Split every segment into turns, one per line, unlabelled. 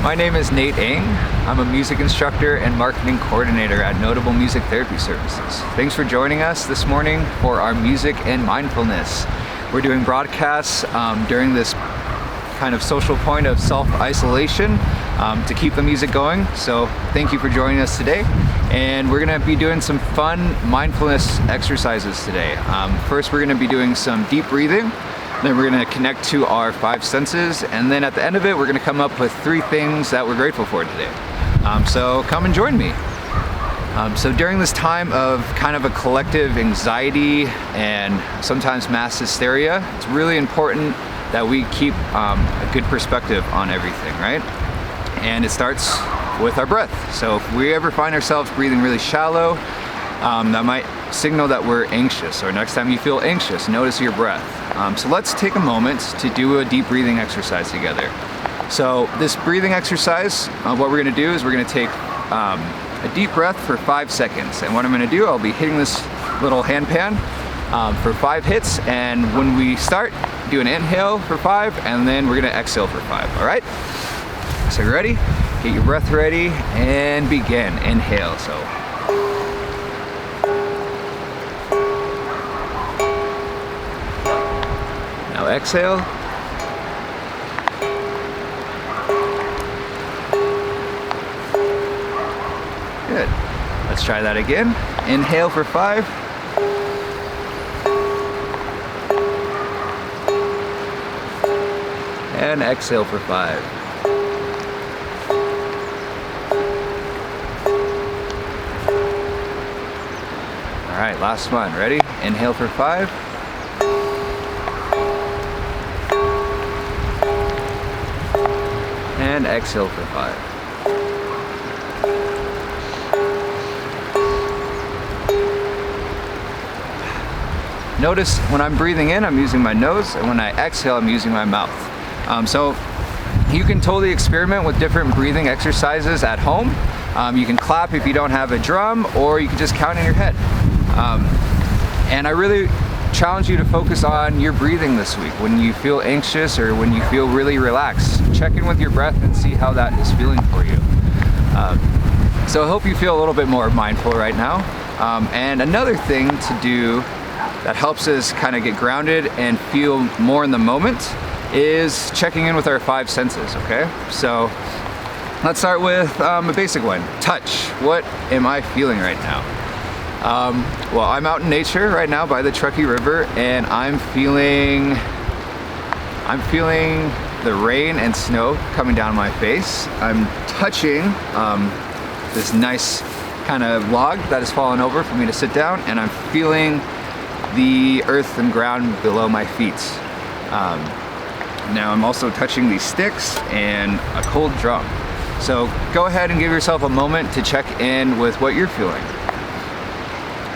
My name is Nate Ng. I'm a music instructor and marketing coordinator at Notable Music Therapy Services. Thanks for joining us this morning for our music and mindfulness. We're doing broadcasts during this kind of social point of self-isolation to keep the music going. So thank you for joining us today. And we're gonna be doing some fun mindfulness exercises today. First, we're gonna be doing some deep breathing. Then we're gonna connect to our 5 senses. And then at the end of it, we're gonna come up with 3 things that we're grateful for today. So come and join me. So during this time of kind of a collective anxiety and sometimes mass hysteria, it's really important that we keep a good perspective on everything, right? And it starts with our breath. So if we ever find ourselves breathing really shallow, that might signal that we're anxious, or next time you feel anxious, notice your breath. So let's take a moment to do a deep breathing exercise together. So this breathing exercise, what we're gonna do is we're gonna take a deep breath for 5 seconds. And what I'm gonna do, I'll be hitting this little hand pan for 5 hits. And when we start, do an inhale for 5, and then we're gonna exhale for 5, all right? So you ready? Get your breath ready and begin. Inhale, so. Now exhale. Good. Let's try that again. Inhale for 5. And exhale for 5. All right, last one. Ready? Inhale for 5. And exhale for 5. Notice when I'm breathing in, I'm using my nose, and when I exhale, I'm using my mouth. So you can totally experiment with different breathing exercises at home. You can clap if you don't have a drum, or you can just count in your head. And I really challenge you to focus on your breathing this week. When you feel anxious or when you feel really relaxed, check in with your breath and see how that is feeling for you. So I hope you feel a little bit more mindful right now. And another thing to do that helps us kind of get grounded and feel more in the moment is checking in with our 5 senses, okay? So let's start with a basic one, touch. What am I feeling right now? Well, I'm out in nature right now by the Truckee River, and I'm feeling the rain and snow coming down my face. I'm touching this nice kind of log that has fallen over for me to sit down, and I'm feeling the earth and ground below my feet. Now I'm also touching these sticks and a cold drum. So go ahead and give yourself a moment to check in with what you're feeling.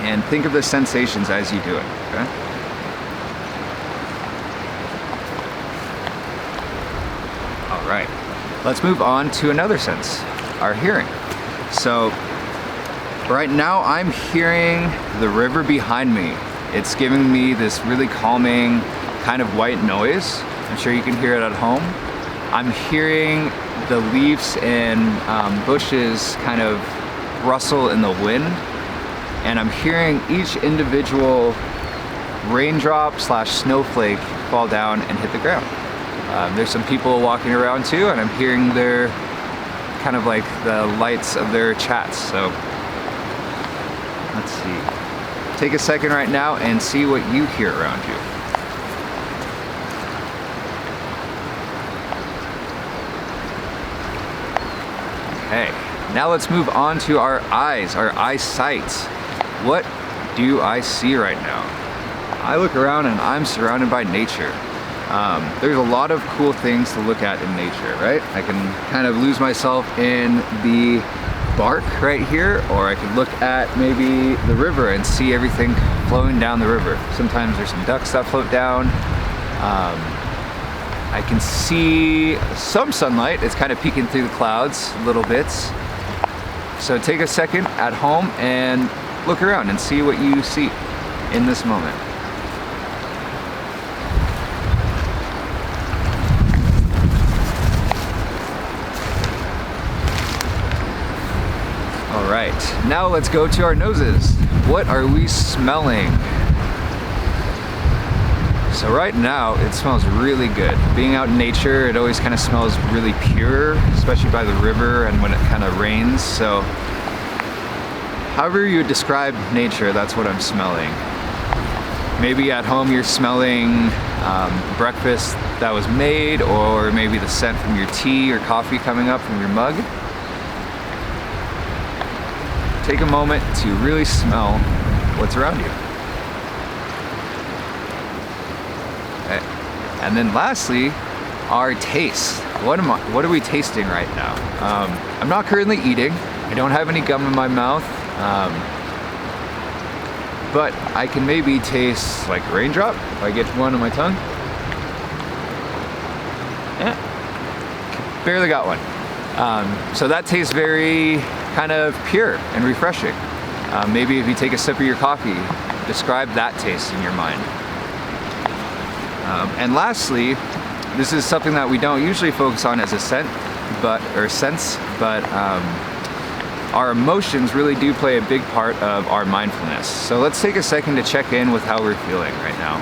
And think of the sensations as you do it, okay? All right, let's move on to another sense, our hearing. So right now I'm hearing the river behind me. It's giving me this really calming kind of white noise. I'm sure you can hear it at home. I'm hearing the leaves and bushes kind of rustle in the wind. And I'm hearing each individual raindrop / snowflake fall down and hit the ground. There's some people walking around too, and I'm hearing their kind of like the lights of their chats. So let's see. Take a second right now and see what you hear around you. Okay, now let's move on to our eyes, our eyesight. What do I see right now? I look around and I'm surrounded by nature. There's a lot of cool things to look at in nature, right? I can kind of lose myself in the bark right here, or I could look at maybe the river and see everything flowing down the river. Sometimes there's some ducks that float down. I can see some sunlight. It's kind of peeking through the clouds little bits. So take a second at home and look around and see what you see in this moment. right, now let's go to our noses. What are we smelling? So right now it smells really good. Being out in nature, it always kind of smells really pure, especially by the river and when it kind of rains. So however you would describe nature, that's what I'm smelling. Maybe at home you're smelling breakfast that was made, or maybe the scent from your tea or coffee coming up from your mug. Take a moment to really smell what's around you. Okay. And then lastly, our taste. What are we tasting right now? I'm not currently eating. I don't have any gum in my mouth. But I can maybe taste like a raindrop if I get one on my tongue. Yeah, barely got one. So that tastes very kind of pure and refreshing. Maybe if you take a sip of your coffee, describe that taste in your mind. And lastly, this is something that we don't usually focus on as a sense, but our emotions really do play a big part of our mindfulness. So let's take a second to check in with how we're feeling right now.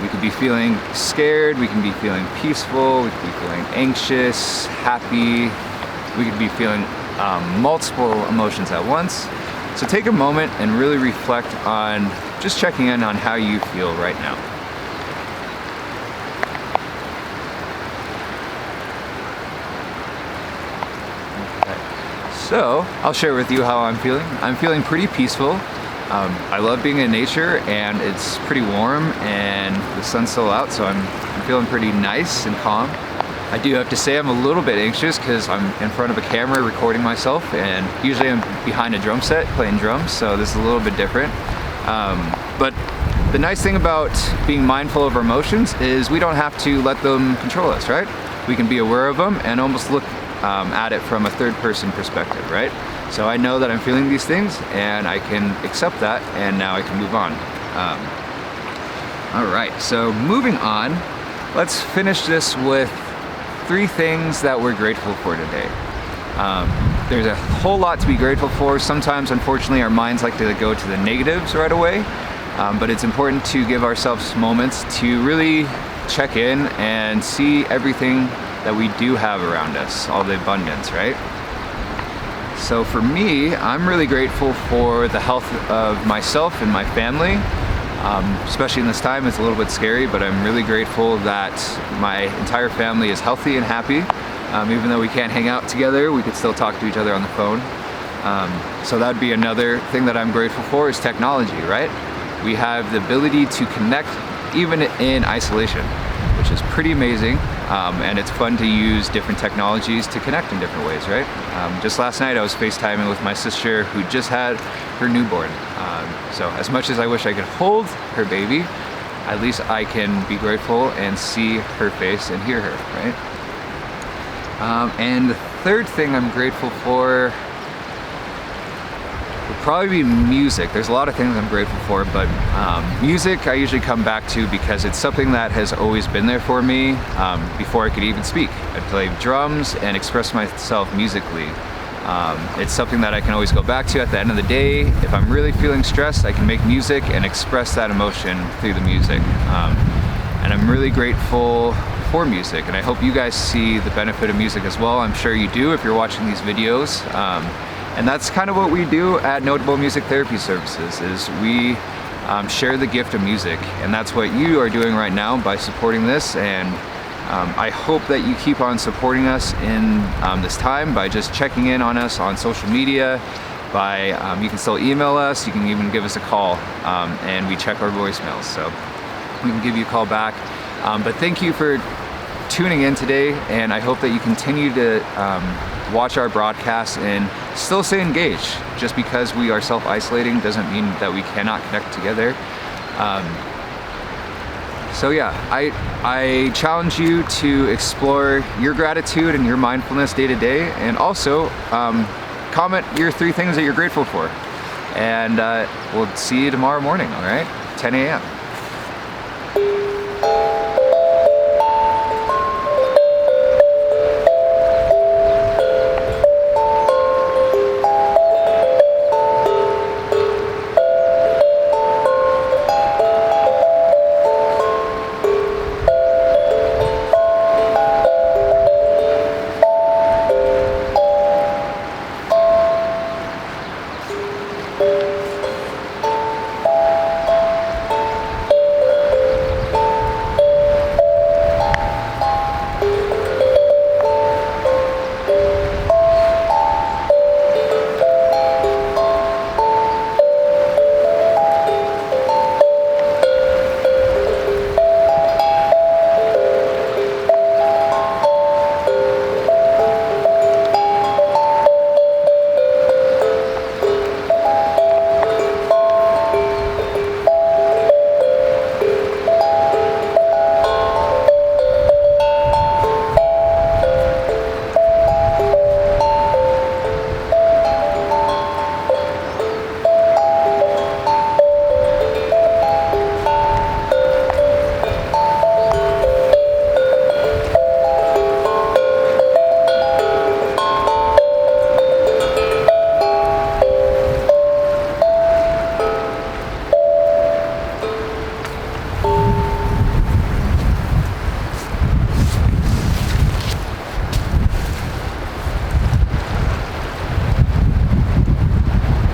We could be feeling scared, we can be feeling peaceful, we could be feeling anxious, happy, we could be feeling multiple emotions at once. So take a moment and really reflect on just checking in on how you feel right now. So I'll share with you how I'm feeling. I'm feeling pretty peaceful. I love being in nature, and it's pretty warm and the sun's still out, so I'm feeling pretty nice and calm. I do have to say I'm a little bit anxious because I'm in front of a camera recording myself, and usually I'm behind a drum set playing drums, so this is a little bit different. But the nice thing about being mindful of our emotions is we don't have to let them control us, right? We can be aware of them and almost look at it from a third-person perspective, right? So I know that I'm feeling these things, and I can accept that, and now I can move on. All right, so moving on, let's finish this with 3 things that we're grateful for today. There's a whole lot to be grateful for. Sometimes, unfortunately, our minds like to go to the negatives right away, but it's important to give ourselves moments to really check in and see everything that we do have around us, all the abundance, right? So for me, I'm really grateful for the health of myself and my family. Especially in this time, it's a little bit scary, but I'm really grateful that my entire family is healthy and happy. Even though we can't hang out together, we could still talk to each other on the phone. So that'd be another thing that I'm grateful for, is technology, right? We have the ability to connect even in isolation, which is pretty amazing. And it's fun to use different technologies to connect in different ways, right? Just last night I was FaceTiming with my sister who just had her newborn. So as much as I wish I could hold her baby, at least I can be grateful and see her face and hear her, right? And the third thing I'm grateful for would probably be music. There's a lot of things I'm grateful for, but music I usually come back to because it's something that has always been there for me before I could even speak. I play drums and express myself musically. It's something that I can always go back to at the end of the day. If I'm really feeling stressed, I can make music and express that emotion through the music. And I'm really grateful for music, and I hope you guys see the benefit of music as well. I'm sure you do if you're watching these videos. And that's kind of what we do at Notable Music Therapy Services, is we share the gift of music, and that's what you are doing right now by supporting this. And I hope that you keep on supporting us in this time by just checking in on us on social media. You can still email us, you can even give us a call, and we check our voicemails, so we can give you a call back. But thank you for tuning in today, and I hope that you continue to watch our broadcasts and still stay engaged. Just because we are self-isolating doesn't mean that we cannot connect together. So yeah, I challenge you to explore your gratitude and your mindfulness day to day, and also comment your 3 things that you're grateful for. And we'll see you tomorrow morning, all right? 10 a.m.